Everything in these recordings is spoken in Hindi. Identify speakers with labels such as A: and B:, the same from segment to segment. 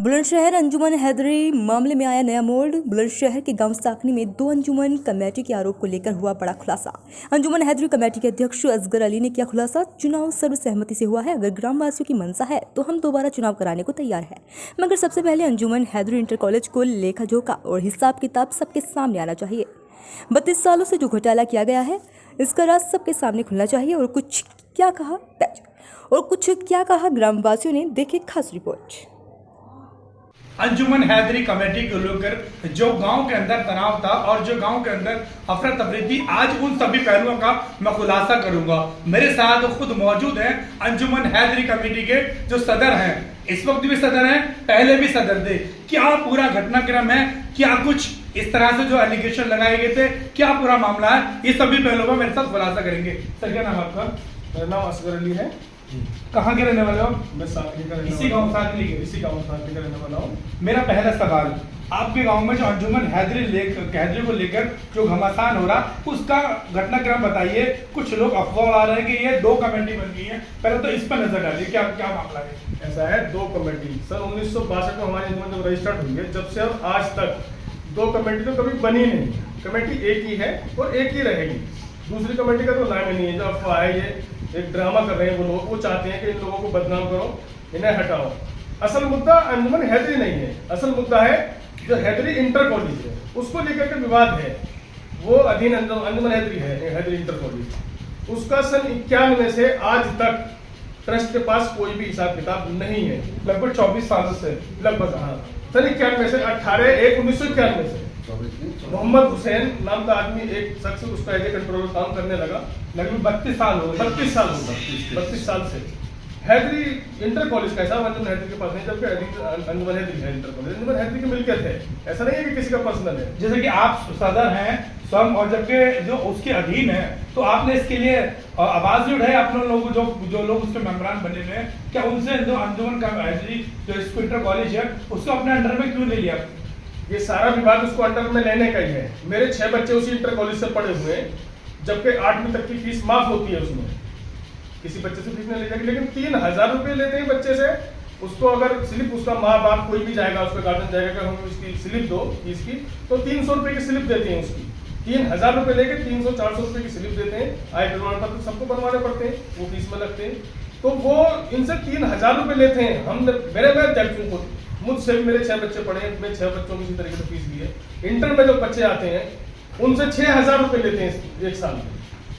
A: बुलंदशहर अंजुमन हैदरी मामले में आया नया मोड़। बुलंदशहर के गांव साकनी में दो अंजुमन कमेटी के आरोप को लेकर हुआ बड़ा खुलासा। अंजुमन हैदरी कमेटी के अध्यक्ष असगर अली ने किया खुलासा। चुनाव सर्वसहमति से हुआ है। अगर ग्रामवासियों की मंशा है तो हम दोबारा चुनाव कराने को तैयार है, मगर सबसे पहले अंजुमन हैदरी इंटर कॉलेज को लेखा जोखा और हिसाब किताब सबके सामने आना चाहिए। 32 सालों से जो घोटाला किया गया है इसका राज सबके सामने खुलना चाहिए। और कुछ क्या कहा ग्रामवासियों ने, देखे खास रिपोर्ट।
B: अंजुमन हैदरी कमेटी को लेकर जो गांव के अंदर तनाव था और जो गांव के अंदर अफरा तफरी थी, आज उन सभी पहलुओं का मैं खुलासा करूंगा। मेरे साथ खुद मौजूद हैं अंजुमन हैदरी कमेटी के जो सदर हैं, इस वक्त भी सदर हैं, पहले भी सदर थे। क्या पूरा घटनाक्रम है, क्या कुछ इस तरह से जो एलिगेशन लगाए गए थे, क्या पूरा मामला है, ये सभी पहलुओं का मेरे साथ खुलासा करेंगे। सर क्या नाम आपका?
C: मेरा नाम असगर अली है।
B: कहाँ के रहने वाले हो?
C: मैं साकनी का
B: इसी गांव साकनी के?
C: इसी गांव साकनी का रहने वाला हूँ।
B: मेरा पहला सवाल, आपके गांव में जो अंजुमन हैदरी को लेकर जो घमासान हो रहा, उसका घटनाक्रम बताइए। कुछ लोग अफवाह आ रहे हैं कि ये दो कमेटी बन गई है, पहले तो इस पर नजर डालिए, क्या क्या मामला है?
C: ऐसा है, दो कमेटी सन 1962 में हमारी अंजुमन जब रजिस्टर्ड हुई है, जब से अब आज तक दो कमेटी तो कभी बनी नहीं। कमेटी एक ही है और एक ही रहेगी। दूसरी कमेटी का तो नाम ही नहीं है। जो अफवाह है, ये एक ड्रामा कर रहे हैं वो लोग, वो चाहते हैं कि इन लोगों को बदनाम करो, इन्हें हटाओ। असल मुद्दा अंजुमन हैदरी नहीं है। असल मुद्दा है जो हैदरी इंटर कॉलेज है, उसको लेकर के विवाद है। वो अधीन अंजुमन हैदरी है, हैदरी इंटर कॉलेज। उसका सन 91 से आज तक ट्रस्ट के पास कोई भी हिसाब किताब नहीं है।
B: लगभग 24 सालों से।
C: लगभग हाँ, सन 91 से 18/1/1991 से मोहम्मद हुसैन नाम का आदमी, एक शख्स, उसका एज ए कंट्रोलर काम करने लगा।
B: लगभग 32 साल हो गए।
C: 32 साल से हैदरी इंटर कॉलेज का हिसाब अंजुमन हैदरी के पास नहीं, जबकि अंजुमन हैदरी है इंटर कॉलेज, अंजुमन हैदरी की मिल्कियत है। ऐसा नहीं है कि किसी का पर्सनल है।
B: जैसे कि आप सदर हैं स्वयं, और जबकि जो उसके अधीन है, तो आपने इसके लिए आवाज भी उठाई। आप लोग जो लोग उसके मेंबरान बने हुए हैं, क्या उनसे जो अंजुमन का हैदरी जो इसको इंटर कॉलेज है, उसको अपने अंडर में क्यों ले लिया?
C: ये सारा विवाद उसको अंडर में लेने का ही है। मेरे 6 बच्चे उसी इंटर कॉलेज से पढ़े हुए हैं, जबकि 8वीं तक की फीस माफ होती है उसमें। किसी बच्चे से फीस नहीं ले जाएगी, लेकिन 3000 रुपये लेते हैं बच्चे से। उसको अगर स्लिप, उसका माँ बाप कोई भी जाएगा, उसका गार्जियन जाएगा कि हम इसकी स्लिप दो फीस की, तो 300 रुपये की स्लिप देते हैं उसकी। 3000 रुपये लेके 300-400 रुपये की स्लिप देते हैं। आय प्रमाण पत्र सबको बनवाने पड़ते हैं, वो फीस में लगते हैं। तो वो इनसे 3000 रुपये लेते हैं। मैं जज हूँ, मुझसे भी मेरे 6 बच्चे पढ़े हैं, मैं 6 बच्चों की इसी तरीके से फीस दी है। इंटर में जो बच्चे आते हैं उनसे 6000 रुपये लेते हैं एक साल में।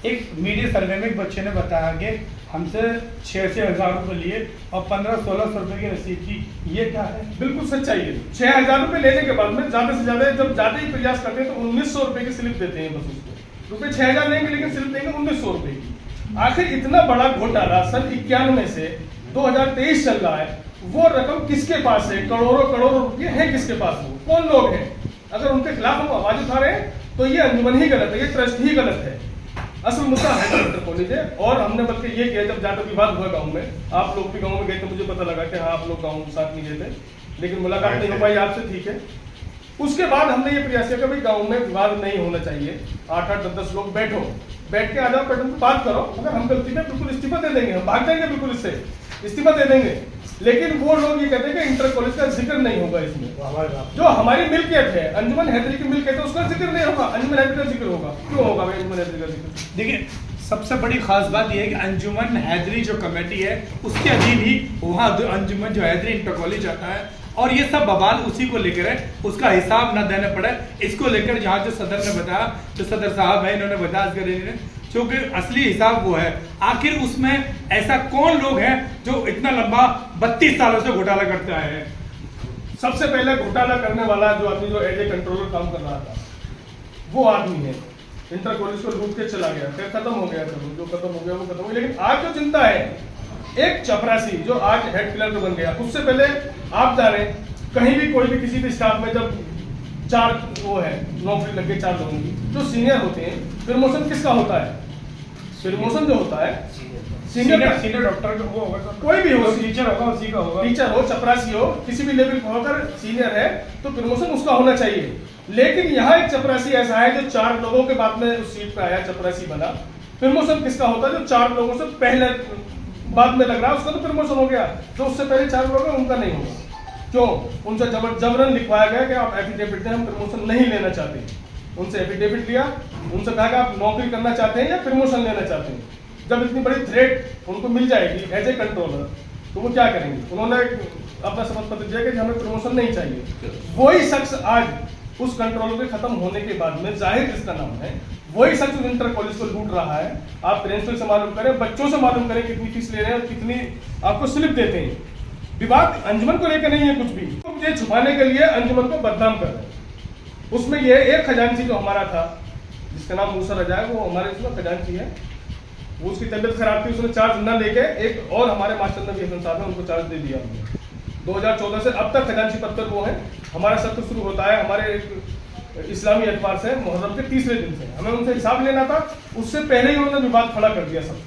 B: एक मीडिया सर्वे में एक बच्चे ने बताया कि हमसे 6,000 रुपये लिए और 1500-1600 रुपये की रसीद की। ये क्या है?
C: बिल्कुल सच्चाई है। 6000 रुपये लेने के बाद में ज्यादा से ज्यादा, जब ज्यादा ही प्रयास करते हैं तो 1900 रुपये की स्लिप देते हैं बस उसको। रुपये 6000 लेंगे लेकिन स्लिप देंगे 1900 रुपये की। आखिर इतना बड़ा घोटाला सन 91 से 2023 चल रहा है, वो रकम किसके पास है? करोड़ों रुपये हैं किसके पास? वो कौन लोग हैं? अगर उनके खिलाफ हम आवाज उठा रहे हैं तो ये अंजुमन ही गलत है, ये ट्रस्ट ही गलत है। असल मुद्दा है इंटर कॉलेज है। और हमने बल्कि ये किया, जब ज्यादा विवाद हुआ गांव में, आप लोग भी गांव में गए थे, मुझे पता लगा कि हाँ आप लोग गांव साथ नहीं गए थे, लेकिन मुलाकात नहीं हो पाई आपसे, ठीक है। उसके बाद हमने ये प्रयास किया कि भाई गाँव में विवाद नहीं होना चाहिए। 8-8, 10-10 लोग बैठ के आ जाओ, पैटर्न बात करो। अगर हम गलती में बिल्कुल इस्तीफा दे देंगे, हम भाग जाएंगे, बिल्कुल इससे इस्तीफा दे देंगे। लेकिन वो लोग ये कहते हैं कि इंटर कॉलेज का जिक्र नहीं होगा इसमें। जो हमारी मिल्कियत है, अंजुमन हैदरी की मिल्कियत है, उसका जिक्र नहीं होगा, अंजुमन हैदरी का जिक्र होगा। क्यों होगा भाई अंजुमन हैदरी का जिक्र?
B: देखिए, सबसे बड़ी खास बात यह है कि अंजुमन हैदरी जो कमेटी है उसके अधीन ही वहाँ अंजुमन जो हैदरी इंटर कॉलेज आता है, और ये सब बवाल उसी को लेकर है। उसका हिसाब न देना पड़े, इसको लेकर जहाँ जो सदर ने बताया, जो सदर साहब है, इन्होंने बताया क्योंकि असली हिसाब वो है। आखिर उसमें ऐसा कौन लोग हैं जो इतना लंबा 32 सालों से घोटाला करते आए हैं?
C: सबसे पहले घोटाला करने वाला जो आदमी, जो एज ए कंट्रोलर काम कर रहा था, वो आदमी है। इंटर कॉलेज को लूट के चला गया, फिर खत्म हो गया। चलो, जो खत्म हो गया वो खत्म हो गया। लेकिन आज जो चिंता है, एक चपरासी जो आज हेड क्लर्क बन गया, उससे पहले आप जाने कहीं भी कोई भी किसी भी स्टाफ में जब 4 वो है नौकरी लग गई 4 लोगों की, जो सीनियर होते हैं, प्रमोशन किसका होता है? प्रमोशन जो होता है सीनियर
B: डॉक्टर का, वो होगा,
C: कोई भी हो,
B: टीचर होगा, उसी का होगा।
C: टीचर हो, चपरासी हो, किसी भी लेवल पर होकर सीनियर है तो प्रमोशन उसका होना चाहिए। लेकिन यहाँ एक चपरासी ऐसा है जो 4 लोगों के बाद में उस सीट पे आया, चपरासी बना। प्रमोशन किसका होता है? जो 4 लोगों से पहले बाद में लग रहा है उसका तो प्रमोशन हो गया, जो उससे पहले 4 लोग हैं उनका नहीं होगा। क्यों उनसे जबरन लिखवाया गया कि आप एफिडेविट दें, हम प्रमोशन नहीं लेना चाहते। उनसे एफिडेविट लिया, उनसे कहा कि आप नौकरी करना चाहते हैं या प्रमोशन लेना चाहते हैं। जब इतनी बड़ी थ्रेट उनको मिल जाएगी एज ए कंट्रोलर, तो वो क्या करेंगे? उन्होंने अपना शपथ पत्र दिया कि हमें प्रमोशन नहीं चाहिए। वही शख्स आज उस कंट्रोलर के खत्म होने के बाद में, जाहिर जिसका नाम है, वही शख्स इंटर कॉलेज को लूट रहा है। आप प्रिंसिपल से मालूम करें, बच्चों से मालूम करें कितनी फीस ले रहे हैं और कितनी आपको स्लिप देते हैं। विवाद अंजुमन को लेकर नहीं है कुछ भी, तो ये छुपाने के लिए अंजुमन को बदनाम कर रहे हैं। उसमें ये एक खजांची जो हमारा था, जिसका नाम मूसा रजा है, वो हमारे इसमें खजांची है। वो उसकी तबीयत खराब थी, उसने चार्ज न लेके एक और हमारे मास्टर नबी हसन साहब ने उनको चार्ज दे दिया। 2014 से अब तक खजांची पद पर वो है। हमारा सत्र शुरू होता है हमारे इस्लामी एतबार से मुहर्रम के तीसरे दिन से। हमें उनसे हिसाब लेना था, उससे पहले ही उन्होंने विवाद खड़ा कर दिया सब।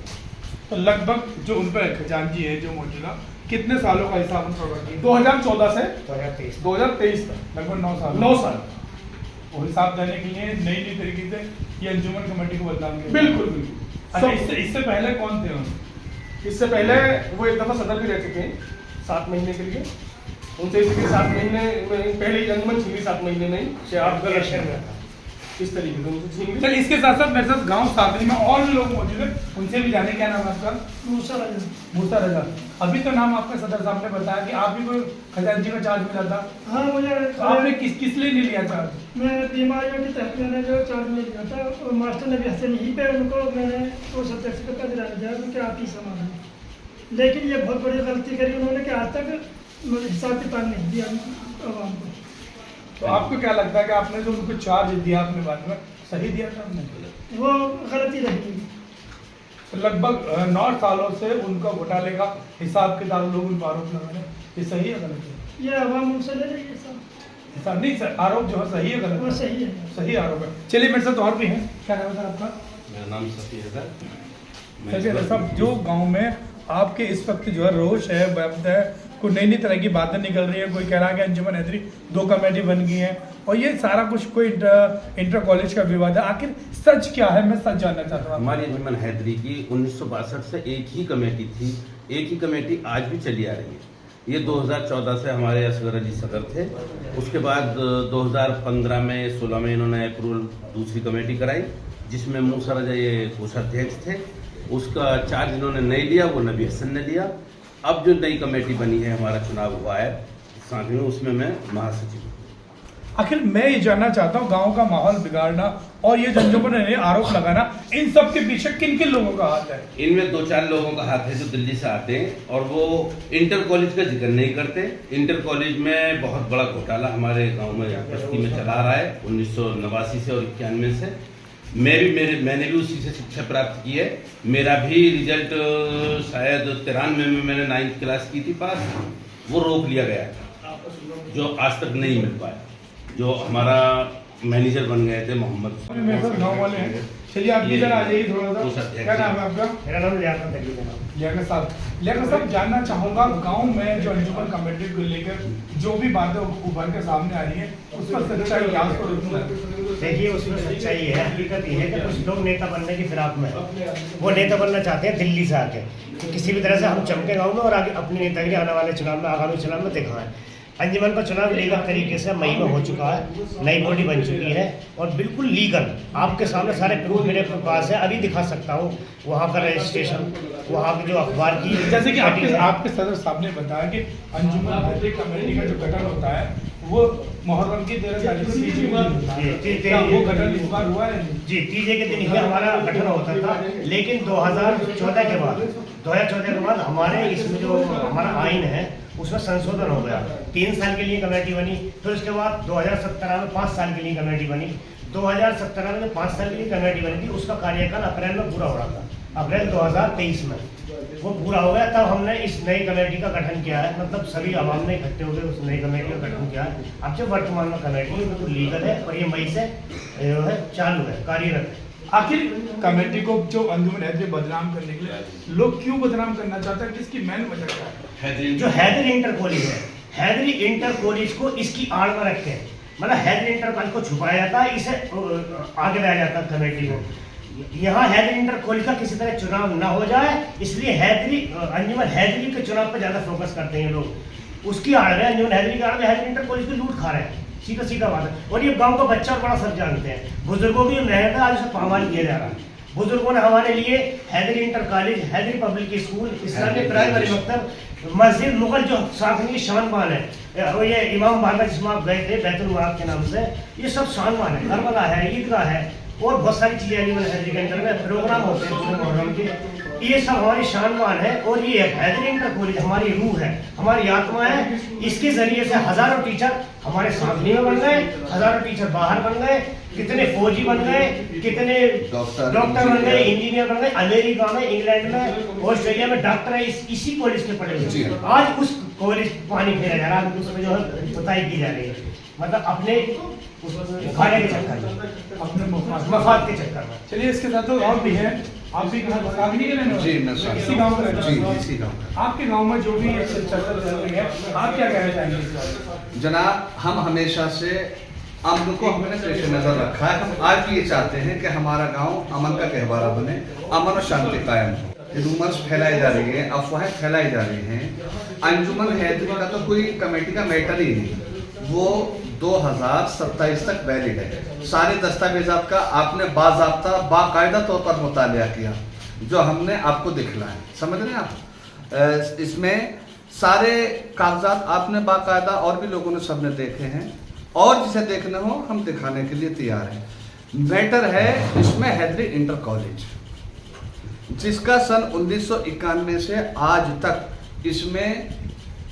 B: तो लगभग जो उन पर खजांची है जो मौजूदा, कितने सालों का हिसाब उनका बाकी?
C: 2014 से 2023 तक
B: लगभग 9 साल।
C: 9 साल
B: वो हिसाब देने के लिए नई तरीके से ये अंजुमन कमेटी को बदनाम किया।
C: बिल्कुल बिल्कुल।
B: अच्छा, इससे पहले कौन थे उन?
C: इससे पहले वो एक दफा सदर भी रह चुके हैं 7 महीने के लिए। उनसे इसलिए 7 महीने पहले ही अंजुमन छीनी, 7 महीने नहीं कि आप गलत इस तरीके से उनसे छीन ली।
B: चल, इसके साथ साथ मेरे साथ गांव सादरी में और भी लोग मौजूद हैं, उनसे भी जाने। क्या नाम है आपका? मूसा रजा। अभी तो नाम आपका सदर साहब ने बताया कि आप भी कोई खजांची का चार्ज मिला था।
D: हाँ, मुझे
B: तो आपने किस लिए नहीं लिया चार्ज?
D: मैं बीमारियों के तहत मैंने जो चार्ज में लिया था, और मास्टर ने भी हसन यहीं पे उनको मैंने वो सब्जेक्ट का दिलाया दिया क्योंकि आप ही संभाल लें। लेकिन ये बहुत बड़ी गलती करी उन्होंने कि आज तक हिसाब किताब नहीं दिया आवाम को।
B: तो आपको क्या लगता है कि आपने जो उनको चार्ज दिया आपने बाद में सही दिया था?
D: वो गलती रहेगी।
B: तो लगभग 9 सालों से उनका घोटाले का हिसाब किताब लोग उन पर आरोप लगा रहे हैं, ये सही है गलत है?
D: ये आवाम उनसे ले रही है सब।
B: हिसाब नहीं सर, आरोप जो है सही है गलत
D: वो
B: है?
D: सही है।
B: सही आरोप है। चलिए मेरे साथ और भी हैं। क्या नाम है सर आपका?
E: मेरा नाम सफी है सर।
B: सर साहब, जो गांव में आपके इस वक्त जो है रोष है, बहमत है, कोई नई तरह की बातें निकल रही है, कोई कह रहा है कि अंजुमन हैदरी 2 कमेटी बन गई है और ये सारा कुछ कोई इंटर कॉलेज का विवाद है, आखिर सच क्या है? मैं सच जानना चाहता हूँ।
E: हमारी अंजुमन हैदरी की 1962 से एक ही कमेटी थी, एक ही कमेटी आज भी चली आ रही है। ये 2014 से हमारे असगर अली सदर थे। उसके बाद 2015 में 16 में इन्होंने अप्रूवल दूसरी कमेटी कराई, जिसमें मूसा रजा ये कोषाध्यक्ष थे। उसका चार्ज इन्होंने नहीं लिया, वो नबी हसन ने लिया। अब जो नई कमेटी बनी है, हमारा चुनाव हुआ है साथ में, उसमें मैं महासचिव हूँ।
B: आखिर मैं ये जानना चाहता हूँ, गांव का माहौल बिगाड़ना और ये अंजुमन ने आरोप लगाना, इन सब के पीछे किन किन लोगों का हाथ है?
E: इनमें 2-4 लोगों का हाथ है जो दिल्ली से आते हैं और वो इंटर कॉलेज का जिक्र नहीं करते। इंटर कॉलेज में बहुत बड़ा घोटाला हमारे गांव में बस्ती में चला रहा है 1989 से और 91 से। मैंने भी उसी से शिक्षा प्राप्त की है। मेरा भी रिजल्ट शायद 93 में मैंने 9th क्लास की थी पास, वो रोक लिया गया था, जो आज तक नहीं मिल पाया। जो हमारा मैनेजर बन गए थे मोहम्मद।
B: मेरे साथ गाँव वाले हैं। चलिए आप इधर आ जाइए थोड़ा सा। क्या नाम है आपका?
F: मेरा नाम लियाकत अली है।
B: लियाकत साहब, जानना चाहूंगा गांव में जो अंजुमन कमेटी को लेकर जो भी बातें उभर के सामने आ रही है, उस पर सच्चाई क्या?
F: देखिए, उसमें सच्चाई है, हकीकत ये है कि कुछ लोग नेता बनने की फिराक में वो नेता बनना चाहते हैं दिल्ली से आके कि किसी भी तरह से हम चमके गाँव में और आगे अपनी नेतागिरी आने वाले चुनाव में, आगामी चुनाव में दिखाएं। अंजुमन का चुनाव लीगल तरीके से मई में हो चुका है, नई बॉडी बन चुकी है और बिल्कुल लीगल। आपके सामने सारे प्रूफ मेरे पास है, अभी दिखा सकता हूँ वहाँ का रजिस्ट्रेशन, वहाँ के जो अखबार की,
B: जैसे कि आपके सदर साहब ने बताया कि अंजुमन हैदरी कमेटी का जो गठन होता है वो मुहर्रम की 13 तारीख को वो गठन इस बार हुआ है?
F: जी, तीजे के दिन ही हमारा गठन होता था। लेकिन 2014 के बाद हमारे इसमें जो हमारा आइन है उसमें संशोधन हो गया। 3 साल के लिए कमेटी बनी, फिर उसके बाद 2017 में 5 साल के लिए कमेटी बनी। 2017 में 5 साल के लिए कमेटी बनी थी, उसका कार्यकाल अप्रैल में पूरा हो रहा था, अप्रैल 2023 में वो पूरा हो गया। तब हमने इस नई कमेटी का गठन किया है, मतलब सभी आवाम ने इकट्ठे होकर उस नई कमेटी का गठन किया है। अब जो वर्तमान में कमेटी है तो लीगल है और ये मई से जो है चालू है, कार्यरत है।
B: आखिर कमेटी को जो अंजुमन हैदरी बदनाम करने के लिए लोग क्यों बदनाम करना चाहते हैं, किसकी मेन वजह क्या है?
F: जो हैदरी इंटर कॉलेज है, हैदरी इंटर कॉलेज को इसकी आड़ में रख के, मतलब हैदरी इंटर कॉलेज को छुपाया जाता है, इसे आगे लाया जाता है कमेटी को। यहाँ हैदरी इंटर कॉलेज का किसी तरह चुनाव ना हो जाए, इसलिए हैदरी अंजुमन हैदरी के चुनाव पर ज्यादा फोकस करते हैं लोग। उसकी आड़ में अंजुमन हैदरी की आड़ में हैदरी इंटर कॉलेज की लूट खा रहे हैं, सीधा सीधा बात है। और ये गांव का बच्चा और बड़ा सब जानते हैं, बुजुर्गों की मेहनत आज उसे पामाल किया जा रहा है। बुजुर्गों ने हमारे लिए Haidari inter college, Haidari public school, Islamic primary मकतब, मस्जिद, मुगल जो शाखनी शानमान है, और ये इमाम बारगाह जिसमें आप गए थे बैतुल मुआब के नाम से, ये सब शानमान है, करबला है, ईदगाह है और बहुत सारी चीज़ें अंजुमन हैदरी के अंदर में प्रोग्राम होते हैं पूरे मुहर्रम के, ये सब हमारी शानमान है। और ये हैदरी इंटर कॉलेज हमारी रूह है, हमारी आत्मा है। इसके जरिए से हजारों टीचर हमारे साथनी में बन गए, हजारों टीचर बाहर बन गए, कितने फौजी बन गए, कितने डॉक्टर बन गए, इंजीनियर बन गए, अमेरिका में, इंग्लैंड में, ऑस्ट्रेलिया में डॉक्टर है इसी कॉलेज के पढ़े हुए। आज उस कॉलेज पानी फेरा जा रहा है, उसमें जो है पुताई की जा रही है, मतलब अपने खाने के चक्कर में, अपने मफाद के चक्कर में।
B: चलिए इसके साथ तो और भी है, आप भी सागनी के रहने वाले?
G: जी, मैं
B: इसी गांव में रहने वाले?
G: जी, इसी गांव में।
B: आपके गांव में जो भी चर्चा चल रही है, आप क्या कहना चाहेंगे इस बारे में?
G: जनाब, हम हमेशा से अमन को हमने पेश नजर रखा है। हम आज भी ये चाहते हैं कि हमारा गांव अमन का कहवारा बने, अमन और शांति कायम हो। रूमर्स फैलाई जा रही है, अफवाहें फैलाई जा रही हैं। अंजुमन हैदरी का तो कोई कमेटी का मैटर ही नहीं, वो 2027 तक वैलिड है। सारे दस्तावेजात का आपने बाज़ाब्ता बाकायदा तौर पर मुतालिया किया, जो हमने आपको दिखलाया, समझ रहे हैं आप? इसमें सारे कागजात आपने बाकायदा और भी लोगों ने सबने देखे हैं, और जिसे देखना हो हम दिखाने के लिए तैयार हैं। मैटर है इसमें हैदरी इंटर कॉलेज, जिसका सन 1991 से आज तक इसमें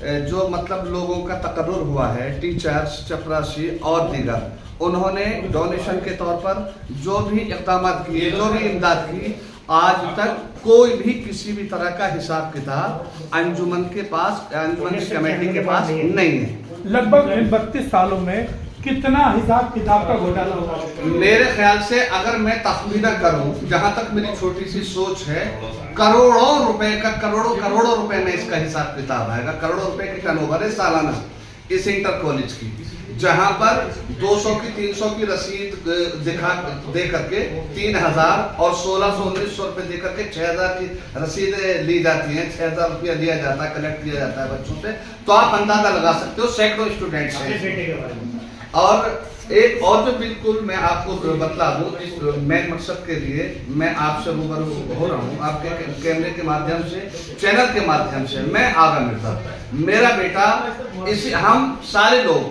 G: जो मतलब लोगों का तकर्रुर हुआ है, टीचर्स, चपरासी और दीगर, उन्होंने डोनेशन के तौर पर जो भी इक़दाम किए, जो भी इमदाद की, आज तक कोई भी किसी भी तरह का हिसाब किताब अंजुमन के पास, अंजुमन की कमेटी के पास नहीं है।
B: लगभग 32 सालों में कितना हिसाब किताब का घोटाला हुआ?
G: मेरे ख्याल से अगर मैं तखमीना करूं, जहां तक मेरी छोटी सी सोच है, करोड़ों रुपए का, करोड़ों रुपए में इसका हिसाब किताब आएगा। करोड़ों रुपए की टर्नओवर है सालाना इस इंटर कॉलेज की, जहां पर 200 की 300 की रसीद दे करके 3000 और 1600-1900 रुपए दे करके 6000 की रसीदें ली जाती हैं। 6000 रुपया लिया जाता है, कलेक्ट किया जाता है बच्चों से। तो आप अंदाजा लगा सकते हो सैकड़ों स्टूडेंट्स हैं। और एक और जो बिल्कुल मैं आपको बतला दूं, इस मेन मकसद के लिए मैं आपसे रूबरू हो रहा हूं, आपके कैमरे के माध्यम से, चैनल के माध्यम से। मैं आगा मिर्जा, मेरा बेटा, इसी हम सारे लोग,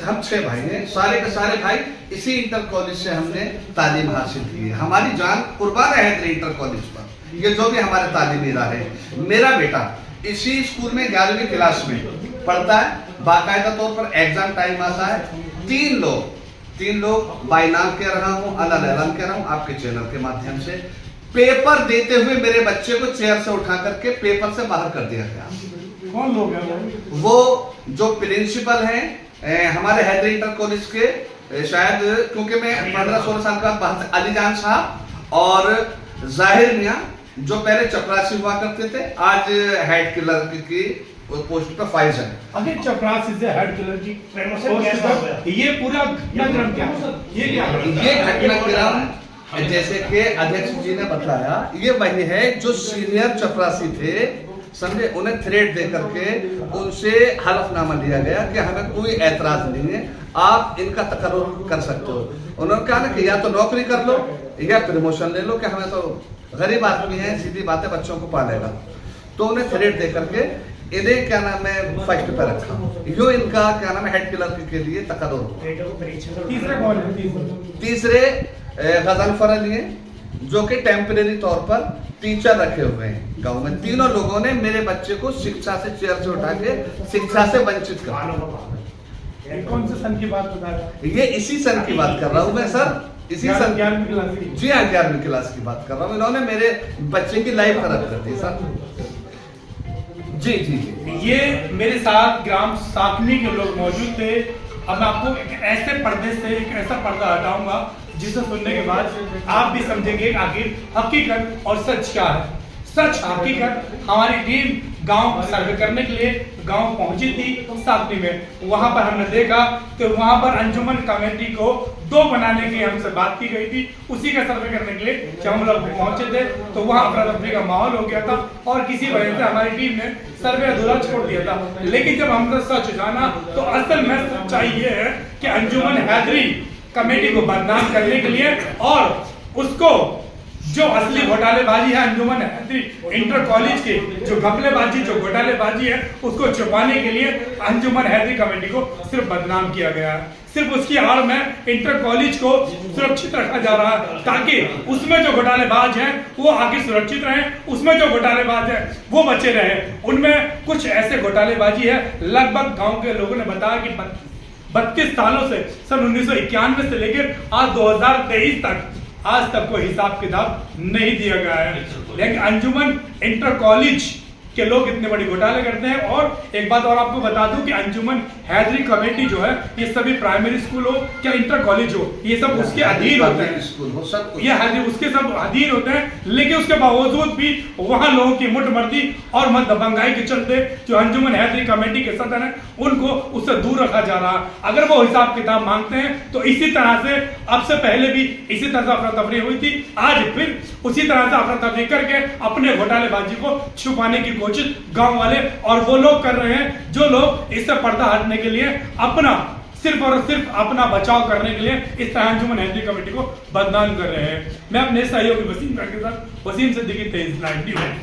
G: हम 6 भाई हैं, सारे के सारे भाई इसी इंटर कॉलेज से हमने तालीम हासिल की है। हमारी जान कुर्बान है हैदरी इंटर कॉलेज पर, ये जो भी हमारे तालीमी इदारे हैं। मेरा बेटा इसी स्कूल में 11वीं क्लास में पढ़ता है, बाकायदा तौर पर एग्जाम टाइम आता है। 3 लोग बाय नाम कह रहा हूँ, अलग अलग कह रहा हूँ आपके चैनल के माध्यम से, पेपर देते हुए मेरे बच्चे को चेयर से उठा करके पेपर से बाहर कर दिया गया।
B: कौन लोग हैं
G: वो? जो प्रिंसिपल हैं हमारे हैदरी इंटर कॉलेज के, शायद क्योंकि मैं 15-16 साल का बात, अली जान साहब और जाहिर मियां, जो पहले चपरासी हुआ करते थे, आज हेड किलर की पोस्ट पर फाइज है।
B: अगर चपरासी से हेड किलर की
F: कैसा हो गया?
B: ये पूरा घटनाक्रम क्या है?
G: ये घटनाक्रम जैसे कि अध्यक्ष जी ने बताया, ये वही है जो सीनियर चपरासी थे, समझे, उन्हें थ्रेट दे करके उनसे हलफनामा लिया गया कि हमें कोई एतराज नहीं है, आप इनका तकर्रुर कर सकते हो। उन्होंने कहा ना कि या तो नौकरी कर लो या प्रमोशन ले लो, कि हमें तो गरीब आदमी है, सीधी बातें, बच्चों को पालेगा। तो उन्हें थ्रेट दे करके इन्हें क्या नाम है फर्स्ट पे रखा। यो इनका क्या नाम है हेड किलर के लिए तकर्रुर।
B: तीसरे कौन है?
G: तीसरे गजनफर अली हैं, जो कि टेम्परेरी तौर पर टीचर रखे हुए हैं गांव में। तीनों लोगों ने मेरे बच्चे को शिक्षा से, चेयर से उठा के शिक्षा से वंचित कर।
B: कौन से सन की बात बता रहे हैं?
G: ये इसी सन की बात कर रहा हूँ मैं सर, इसी सन
B: 11वीं क्लास की।
G: जी हाँ, 11वीं क्लास की बात कर रहा हूँ। इन्होंने मेरे बच्चे की लाइफ खराब कर दी सर। जी जी जी।
B: ये मेरे साथ ग्राम साकनी के लोग मौजूद थे। अब मैं आपको एक ऐसे पर्दे से एक ऐसा पर्दा हटाऊंगा जिसे सुनने के बाद आप भी समझेंगे आखिर हकीकत और सच क्या है। सच हकीकत हमारी टीम गांव सर्वे करने के लिए गांव पहुंची थी साकनी में। वहां पर हमने देखा कि वहां पर अंजुमन कमेटी को 2 बनाने की हमसे बात की गई थी। उसी का सर्वे करने के लिए जब हम लोग पहुंचे थे तो वहां अफरा तफरी का माहौल हो गया था और किसी वजह से हमारी टीम ने सर्वे अधूरा छोड़ दिया था। लेकिन जब हमने सच जाना तो असल में सच्चाई ये है कि अंजुमन हैदरी कमेटी को बदनाम करने के लिए और उसको जो असली घोटालेबाजी है अंजुमन हैदरी इंटर कॉलेज के जो घपलेबाजी जो घोटालेबाजी है उसको छुपाने के लिए अंजुमन हैदरी कमेटी को सिर्फ बदनाम किया गया है। सिर्फ उसकी आड़ में इंटर कॉलेज को सुरक्षित रखा जा रहा है ताकि उसमें जो घोटालेबाज हैं वो आगे सुरक्षित रहें, उसमें जो घोटालेबाज है वो बचे रहें। उनमें कुछ ऐसे घोटालेबाजी है, लगभग गांव के लोगों ने बताया कि 32 सालों से सन 1991 से लेकर आज 2023 तक आज तक कोई हिसाब किताब नहीं दिया गया है। लेकिन अंजुमन इंटर कॉलेज के लोग इतने बड़े घोटाले करते हैं। और एक बात और आपको बता दूं कि अंजुमन हैदरी कमेटी जो है ये सभी प्राइमरी स्कूल हो क्या इंटर कॉलेज हो ये सब उसके अधीन होते हैं,
G: स्कूल हो सब
B: ये हैदरी उसके सब अधीन होते हैं। लेकिन उसके बावजूद भी वहां लोगों की मुठभेड़ और दबंगाई के चलते जो अंजुमन हैदरी कमेटी के सदस्य हैं उनको उससे दूर रखा जा रहा है। अगर वो हिसाब किताब मांगते हैं तो इसी तरह से अब से पहले भी इसी तरह से अफरा तफरी हुई थी, आज फिर उसी तरह से अफरा तफरी करके अपने घोटालेबाजी को छुपाने की कोशिश गांव वाले और वो लोग कर रहे हैं जो लोग इससे पर्दा हटने के लिए अपना सिर्फ और सिर्फ अपना बचाव करने के लिए इस तरह अंजुमन हैदरी कमेटी को बदनाम कर रहे हैं। मैं अपने सहयोगी वसीम के साथ वसीम सिद्दीकी, तेज लाइव न्यूज़।